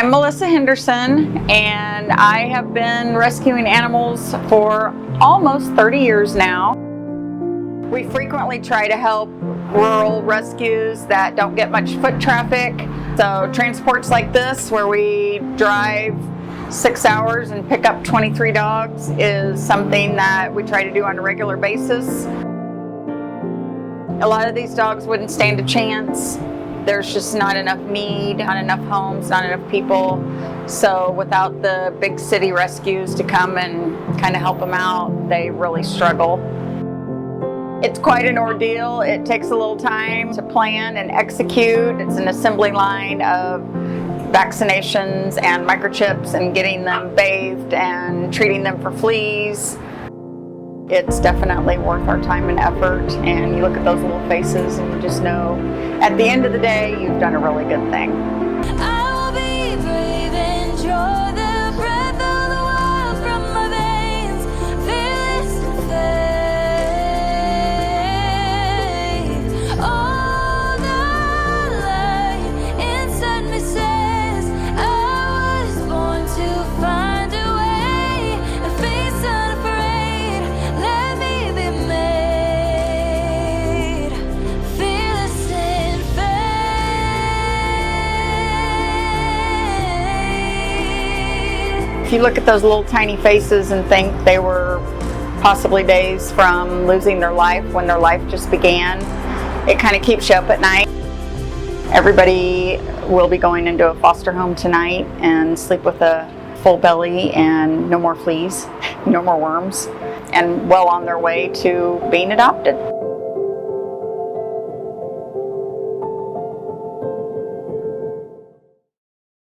I'm Melissa Henderson, and I have been rescuing animals for almost 30 years now. We frequently try to help rural rescues that don't get much foot traffic. So transports like this, where we drive 6 hours and pick up 23 dogs, is something that we try to do on a regular basis. A lot of these dogs wouldn't stand a chance. There's just not enough need, not enough homes, not enough people. So without the big city rescues to come and kind of help them out, they really struggle. It's quite an ordeal. It takes a little time to plan and execute. It's an assembly line of vaccinations and microchips and getting them bathed and treating them for fleas. It's definitely worth our time and effort, and you look at those little faces and you just know at the end of the day you've done a really good thing. I'll be brave and draw the breath of the wild from my veins, fearless and faith. All the light inside me says I was born to find a way and face unafraid. Let me be made fearless in faith. If you look at those little tiny faces and think they were possibly days from losing their life when their life just began, it kind of keeps you up at night. Everybody will be going into a foster home tonight and sleep with a full belly and no more fleas, no more worms, and well on their way to being adopted.